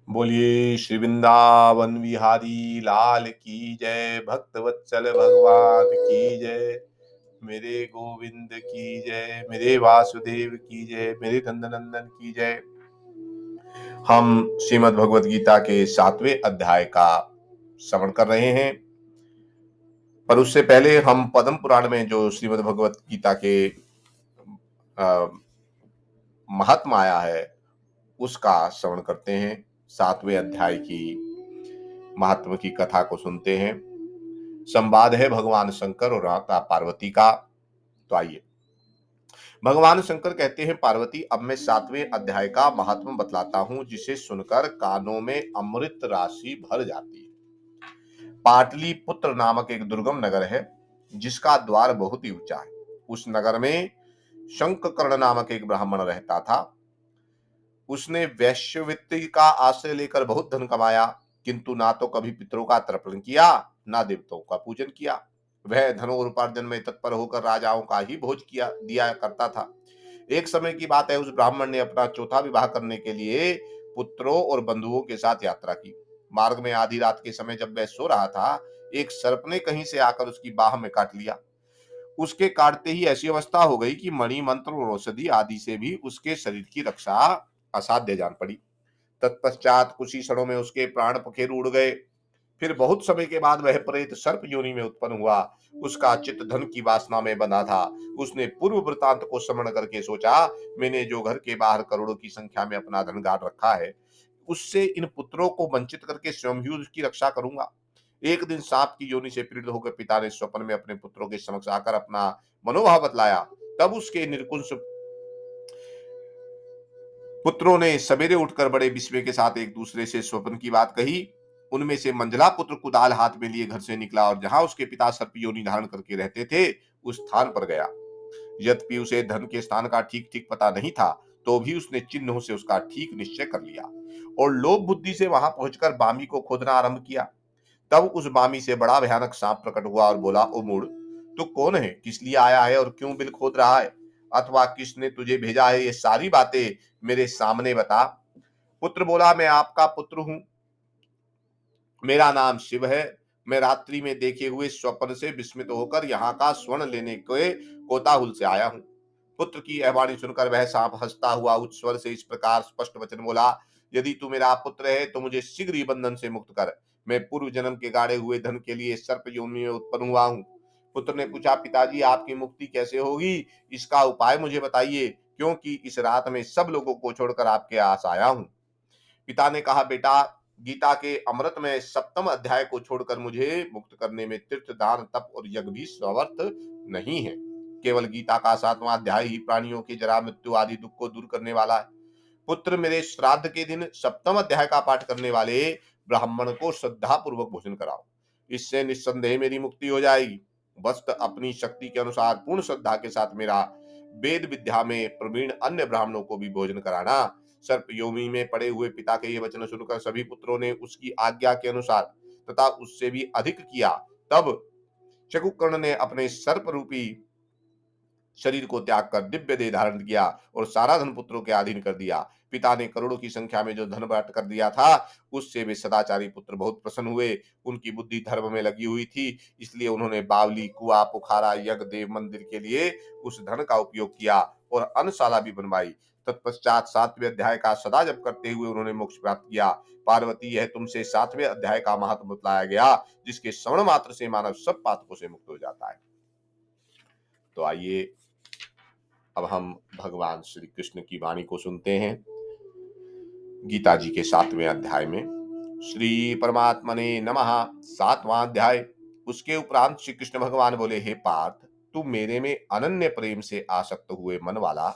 बोलिए श्री वृंदावन विहारी लाल की जय। भक्त वत्सल भगवान की जय। मेरे गोविंद की जय। मेरे वासुदेव की जय। मेरे नंदनंदन की जय। हम श्रीमद् भगवद गीता के 7वें अध्याय का श्रवण कर रहे हैं, पर उससे पहले हम पद्म पुराण में जो श्रीमद् भगवद गीता के महात्मा आया है उसका श्रवण करते हैं। 7वें अध्याय की महात्मा की कथा को सुनते हैं। संवाद है भगवान शंकर और माता पार्वती का। तो आइए, भगवान शंकर कहते हैं, पार्वती अब मैं 7वें अध्याय का महात्मा बतलाता हूं, जिसे सुनकर कानों में अमृत राशि भर जाती है। पाटलिपुत्र नामक एक दुर्गम नगर है, जिसका द्वार बहुत ही ऊंचा है। उस नगर में शंखकर्ण नामक एक ब्राह्मण रहता था। उसने वैश्यवृत्ति का आश्रय लेकर बहुत धन कमाया, किंतु ना तो कभी पितरों का तर्पण किया, ना देवताओं का पूजन किया। वह धन और उपार्जन में तत्पर होकर राजाओं का ही भोज किया दिया करता था। एक समय की बात है, उस ब्राह्मण ने अपना चौथा विवाह करने के लिए पुत्रों और बंधुओं के साथ यात्रा की। मार्ग में आधी रात के समय जब वह सो रहा था, एक सर्प ने कहीं से आकर उसकी बाह में काट लिया। उसके काटते ही ऐसी अवस्था हो गई कि मणि मंत्र और औषधि आदि से भी उसके शरीर की रक्षा असाध्य जान पड़ी। तत्पश्चात कुछ ही क्षणों में उसके प्राण पखेरु उड़ गए। फिर बहुत समय के बाद वह प्रेत सर्प योनि में उत्पन्न हुआ। उसका चित्त धन की वासना में बंधा था। उसने पूर्व वृतांत को स्मरण करके सोचा, मैंने जो घर के बाहर करोड़ों की संख्या में अपना धन गाड़ रखा है, उससे इन पुत्रों को वंचित करके स्वयं ही उसकी रक्षा करूंगा। एक दिन सांप की योनि से पीड़ित होकर पिता ने स्वप्न में अपने पुत्रों के समक्ष आकर अपना मनोभाव बतलाया। तब उसके निर्कुंश पुत्रों ने सवेरे उठकर बड़े विस्मय के साथ एक दूसरे से स्वप्न की बात कही। उनमें से मंझला पुत्र कुदाल हाथ में लिए घर से निकला और जहां उसके पिता सर्प योनि धारण करके रहते थे, उस स्थान पर गया। यद्यपि उसे धन के स्थान का ठीक ठीक पता नहीं था, तो भी उसने चिन्हों से उसका ठीक निश्चय कर लिया और लोभ बुद्धि से वहां पहुंचकर बामी को खोदना आरंभ किया। तब उस बामी से बड़ा भयानक सांप प्रकट हुआ और बोला, ओ मूढ़, तू कौन है, किस लिए आया है और क्यों बिल खोद रहा है, अथवा किसने तुझे भेजा है, ये सारी बातें मेरे सामने बता। पुत्र बोला, मैं आपका पुत्र हूं, मेरा नाम शिव है। मैं रात्रि में देखे हुए स्वप्न से विस्मित होकर यहाँ का स्वर्ण लेने के कोताहुल से आया हूँ। पुत्र की यह वाणी सुनकर वह सांप हंसता हुआ उच्च स्वर से इस प्रकार स्पष्ट वचन बोला, यदि तू मेरा पुत्र है तो मुझे शीघ्र ही बंधन से मुक्त कर। मैं पूर्व जन्म के गाड़े हुए धन के लिए सर्प योनि में उत्पन्न हुआ हूँ। पुत्र ने पूछा, पिताजी आपकी मुक्ति कैसे होगी, इसका उपाय मुझे बताइए, क्योंकि इस रात में सब लोगों को छोड़कर आपके आस आया हूँ। पिता ने कहा, बेटा, गीता के अमृत में 7वें अध्याय को छोड़कर मुझे मुक्त करने में तीर्थ दान तप और यज्ञ भी समर्थ नहीं है। केवल गीता का 7वां अध्याय ही प्राणियों के जरा मृत्यु आदि दुख को दूर करने वाला है। पुत्र, मेरे श्राद्ध के दिन 7वें अध्याय का पाठ करने वाले ब्राह्मण को श्रद्धा पूर्वक भोजन कराओ। इससे निस्संदेह मेरी मुक्ति हो जाएगी। बस अपनी शक्ति के अनुसार पूर्ण श्रद्धा के साथ मेरा वेद विद्या में प्रवीण अन्य ब्राह्मणों को भी भोजन कराना। सर्प योनि में पड़े हुए पिता के ये वचन सुनकर सभी पुत्रों ने उसकी आज्ञा के अनुसार तथा उससे भी अधिक किया। तब शकुकर्ण ने अपने सर्प रूपी शरीर को त्याग कर दिव्य देह धारण किया और सारा धन पुत्रों के अधीन कर दिया। पिता ने करोड़ों की संख्या में जो धन बांट कर दिया था, उससे वे सदाचारी पुत्र बहुत प्रसन्न हुए। उनकी बुद्धि धर्म में लगी हुई थी, इसलिए उन्होंने बावली, कुआ, पुखारा, यज्ञ, देव मंदिर के लिए उस धन का उपयोग किया और अन्नशाला भी बनवाई। तत्पश्चात 7वें अध्याय का सदा जप करते हुए उन्होंने मोक्ष प्राप्त किया। पार्वती, यह तुमसे 7वें अध्याय का महत्व बताया गया, जिसके श्रवण मात्र से मानव सब पातकों से मुक्त हो जाता है। तो आइए, अब हम भगवान श्री कृष्ण की वाणी को सुनते हैं। गीता जी के 7वें अध्याय में श्री परमात्मने नमः। 7वां अध्याय। उसके उपरांत श्री कृष्ण भगवान बोले, हे पार्थ, तू मेरे में अनन्य प्रेम से आसक्त हुए मन वाला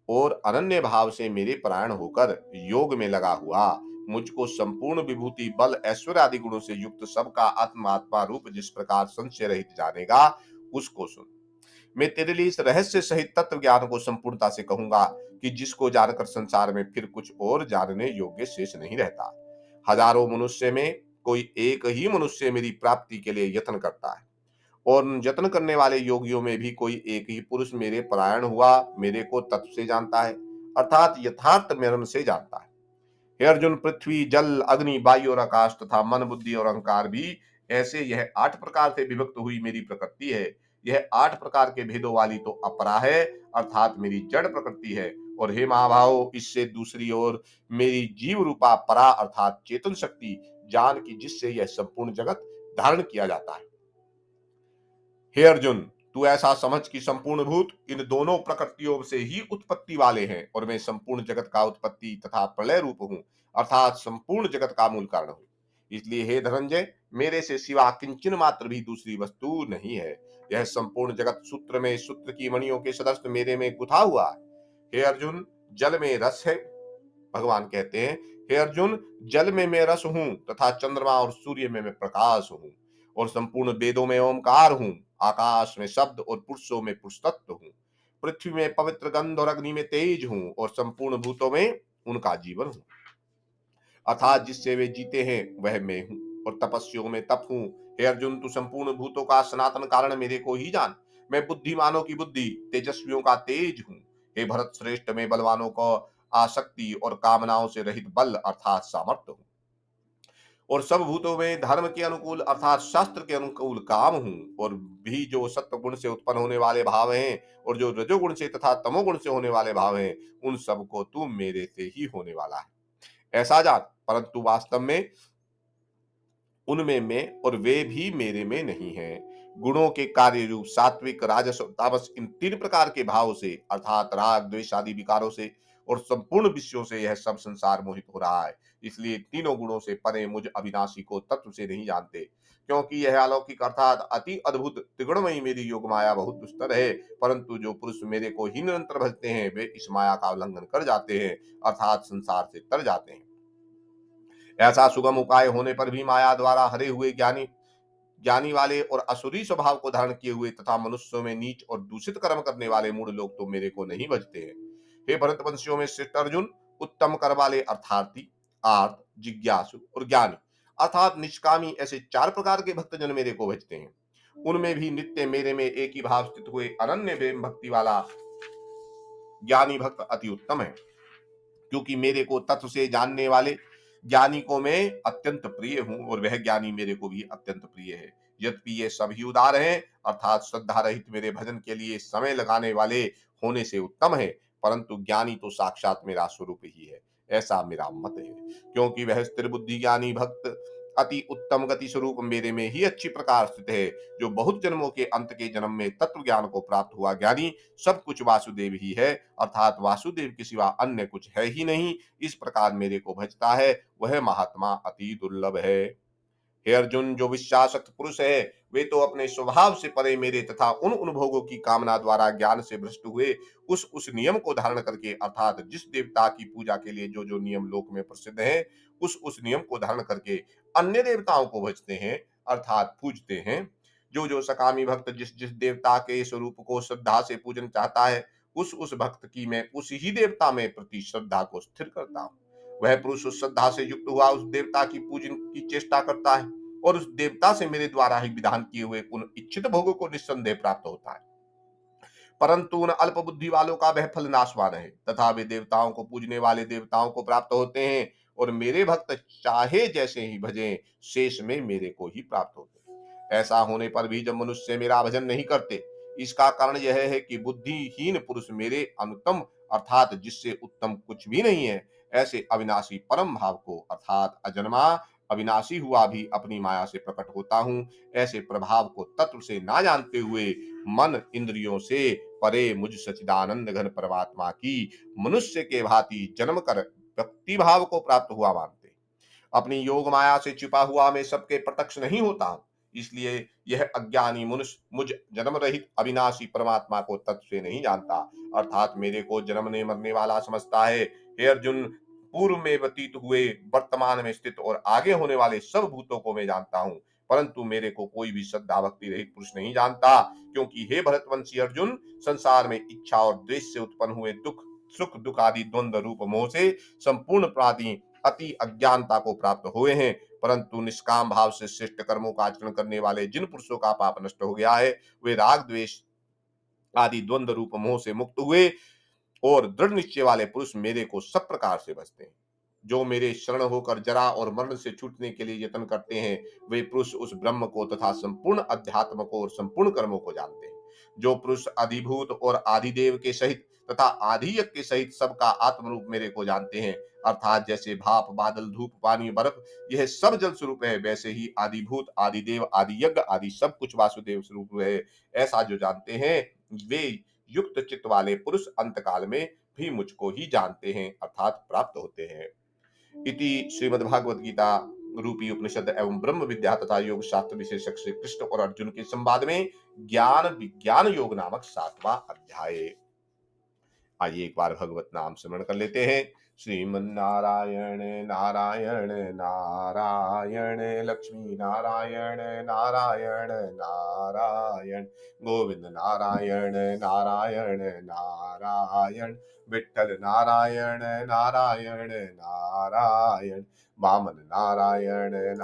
और अनन्य भाव से मेरे परायण होकर योग में लगा हुआ, मुझको संपूर्ण विभूति, बल, ऐश्वर्य आदि गुणों से युक्त सबका आत्मा रूप जिस प्रकार संशय रहित जानेगा, उसको सुन। मैं तेरे लिए इस रहस्य सहित तत्व ज्ञान को संपूर्णता से कहूंगा कि जिसको जानकर संसार में फिर कुछ और जानने योग्य शेष नहीं रहता। हजारों मनुष्य में कोई एक ही मनुष्य मेरी प्राप्ति के लिए यत्न करता है, और यत्न करने वाले योगियों में भी कोई एक ही पुरुष मेरे परायण हुआ मेरे को तत्व से जानता है, अर्थात यथार्थ मर्म से जानता है। हे अर्जुन, पृथ्वी, जल, अग्नि, वायु और आकाश तथा मन, बुद्धि और अहंकार भी ऐसे यह 8 प्रकार से विभक्त हुई मेरी प्रकृति है। यह 8 प्रकार के भेदों वाली तो अपरा है, अर्थात मेरी जड़ प्रकृति है। और हे महाभाव, इससे दूसरी ओर मेरी जीव रूपा परा अर्थात चेतन शक्ति ज्ञान की, जिससे यह संपूर्ण जगत धारण किया जाता है। हे अर्जुन, तू ऐसा समझ कि संपूर्ण भूत इन दोनों प्रकृतियों से ही उत्पत्ति वाले हैं और मैं संपूर्ण जगत का उत्पत्ति तथा प्रलय रूप हूं, अर्थात संपूर्ण जगत का मूल कारण हूं। इसलिए हे धनंजय, मेरे से सिवा किंचन मात्र भी दूसरी वस्तु नहीं है। यह संपूर्ण जगत सूत्र में सूत्र की मणियों के सदस्य मेरे में गुथा हुआ है। हे अर्जुन, जल में रस है। भगवान कहते हैं, हे अर्जुन, जल में मैं रस हूं तथा चंद्रमा और सूर्य में मैं प्रकाश हूं, और संपूर्ण वेदों में ओमकार हूं, आकाश में शब्द और पुरुषों में पुरुष तत्व हूं, पृथ्वी में पवित्र गंध और अग्नि में तेज हूं, और संपूर्ण भूतों में उनका जीवन हूं, अर्थात जिससे वे जीते हैं वह मैं हूं, और तपस्वियों में तप हूं। हे अर्जुन, तू संपूर्ण भूतों का सनातन कारण मेरे को ही जान। मैं बुद्धिमानों की बुद्धि, तेजस्वियों का तेज हूं। हे भरत श्रेष्ठ, में बलवानों को आसक्ति और कामनाओं से रहित बल अर्थात सामर्थ्य हूं, और सब भूतों में धर्म के अनुकूल अर्थात शास्त्र के अनुकूल काम हूं, और भी जो सत्व गुण से उत्पन्न होने वाले भाव हैं और जो रजोगुण से तथा तमोगुण से होने वाले भाव हैं, उन सबको तू मेरे से ही होने वाला है, ऐसा जान। परंतु वास्तव में उनमें मैं और वे भी मेरे में नहीं हैं। गुणों के कार्य रूप सात्विक, राजस और तामस, इन 3 प्रकार के भाव से अर्थात राग, द्वेष आदि विकारों से और संपूर्ण विषयों से यह सब संसार मोहित हो रहा है। इसलिए तीनों गुणों से परे मुझ अविनाशी को तत्व से नहीं जानते, क्योंकि यह अलौकिक अर्थात अति अद्भुत त्रिगुणमयी मेरी योग माया बहुत दुस्तर है। परंतु जो पुरुष मेरे को ही निरंतर भजते हैं, वे इस माया का उल्लंघन कर जाते हैं, अर्थात संसार से तर जाते हैं। ऐसा सुगम उपाय होने पर भी माया द्वारा हरे हुए ज्ञानी ज्ञानी वाले और असुरी स्वभाव को धारण किए हुए तथा मनुष्यों में नीच और दूषित कर्म करने वाले मूढ़ लोग तो मेरे को नहीं भजते हैं। हे भरतवंशियों में श्रेष्ठ अर्जुन, उत्तम कर वाले अर्थार्थी, आर्थ, जिज्ञासु और ज्ञानी अर्थात निष्कामी, ऐसे 4 प्रकार के भक्तजन मेरे को भजते हैं। उनमें भी नित्य मेरे में एक ही भाव स्थित हुए अनन्य प्रेम भक्ति वाला ज्ञानी भक्त अति उत्तम है, क्योंकि मेरे को तत्व से जानने वाले ज्ञानी को मैं अत्यंत प्रिय हूं, और वह ज्ञानी मेरे को भी अत्यंत प्रिय है। यद्यपि ये सभी उदार हैं, अर्थात श्रद्धा रहित मेरे भजन के लिए समय लगाने वाले होने से उत्तम है, परंतु ज्ञानी तो साक्षात मेरा स्वरूप ही है, ऐसा मेरा मत है। क्योंकि वह स्थिर बुद्धि ज्ञानी भक्त अति उत्तम गति स्वरूप मेरे में ही अच्छी प्रकार स्थित है। जो बहुत जन्मों के अंत के जन्म में तत्व ज्ञान को प्राप्त हुआ ज्ञानी सब कुछ वासुदेव ही है, अर्थात वासुदेव के सिवा अन्य कुछ है ही नहीं, इस प्रकार मेरे को भजता है, वह महात्मा अति दुर्लभ है। हे अर्जुन, जो विश्वासक्त पुरुष है, वे तो अपने स्वभाव से परे मेरे तथा उन भोगों की कामना द्वारा ज्ञान से भ्रष्ट हुए उस नियम को धारण करके, अर्थात जिस देवता की पूजा के लिए जो जो नियम लोक में प्रसिद्ध है, उस नियम को धारण करके अन्य देवताओं को भजते हैं, अर्थात पूजते हैं। जो जो सकामी भक्त जिस जिस देवता के स्वरूप को श्रद्धा से पूजन चाहता है, उस भक्त की मैं उस ही देवता में प्रति श्रद्धा को स्थिर करता हूँ। वह पुरुष उस श्रद्धा से युक्त हुआ उस देवता की पूजन की चेष्टा करता है, और उस देवता से मेरे द्वारा ही विधान किए हुए उन इच्छित भोगों को निस्संदेह प्राप्त होता है। परंतु उन अल्प बुद्धि वालों का वह फल नाशवान है, तथा वे देवताओं को पूजने वाले देवताओं को प्राप्त होते हैं, और मेरे भक्त चाहे जैसे ही भजें, शेष में मेरे को ही प्राप्त होते हैं। ऐसा होने पर भी जब मनुष्य मेरा भजन नहीं करते, इसका कारण यह है कि बुद्धिहीन पुरुष मेरे अनुत्तम अर्थात जिससे उत्तम कुछ भी नहीं है, ऐसे अविनाशी परम भाव को अर्थात अजन्मा अविनाशी हुआ भी अपनी माया से प्रकट होता हूँ, ऐसे प्रभाव को तत्व से ना जानते हुए मन इंद्रियों से परे मुझ सचिदानंद घन परमात्मा की मनुष्य के भांति जन्म कर भक्ति भाव को प्राप्त हुआ मानते। अपनी योग माया से छिपा हुआ मैं सबके प्रत्यक्ष नहीं होता हूं, इसलिए यह अज्ञानी मनुष्य मुझ जन्म रहित अविनाशी परमात्मा को तत्व से नहीं जानता, अर्थात मेरे को जन्मने मरने वाला समझता है। हे अर्जुन, पूर्व में व्यतीत हुए, वर्तमान में स्थित और आगे होने वाले सब भूतों को मैं जानता हूँ, परंतु मेरे को कोई भी श्रद्धा भक्ति रहित पुरुष नहीं जानता, क्योंकि हे भरतवंशी अर्जुन, संसार में इच्छा और द्वेष से उत्पन्न हुए दुख, सुख दुख आदि द्वंद्व रूप मोह से संपूर्ण प्राणी अति अज्ञानता को प्राप्त हुए हैं, परंतु निष्काम भाव से श्रेष्ठ कर्मों का आचरण करने वाले जिन पुरुषों का पाप नष्ट हो गया है, वे राग द्वेष आदि द्वंद्व रूप मोह से मुक्त हुए और दृढ़ निश्चय वाले पुरुष मेरे को सब प्रकार से भजते हैं। जो मेरे शरण होकर जरा और मरण से छूटने के लिए यत्न करते हैं, वे पुरुष उस ब्रह्म को तथा संपूर्ण अध्यात्म को और संपूर्ण कर्मों को जानते हैं। जो पुरुष अधिभूत और आदिदेव के सहित तथा आदि यज्ञ के सहित सबका आत्म रूप मेरे को जानते हैं, अर्थात जैसे भाप, बादल, धूप, पानी, बर्फ यह सब जल स्वरूप है, वैसे ही आदिभूत, आदिदेव, आदि यज्ञ आदि सब कुछ वासुदेव स्वरूप है। ऐसा जो जानते हैं, वे युक्त चित्त वाले पुरुष अंतकाल में भी मुझको ही जानते हैं, अर्थात प्राप्त होते हैं। इति श्रीमद्भागवत गीता रूपी उपनिषद एवं ब्रह्म विद्या तथा योग शास्त्र विशेषज्ञ श्री कृष्ण और अर्जुन के संवाद में ज्ञान विज्ञान योग नामक 7वां अध्याय। आइए एक बार भगवत नाम स्मरण कर लेते हैं। श्रीमन्नारायण नारायण नारायण, लक्ष्मी नारायण नारायण नारायण, गोविंद नारायण नारायण नारायण, विठ्ठल नारायण नारायण नारायण, वामन नारायण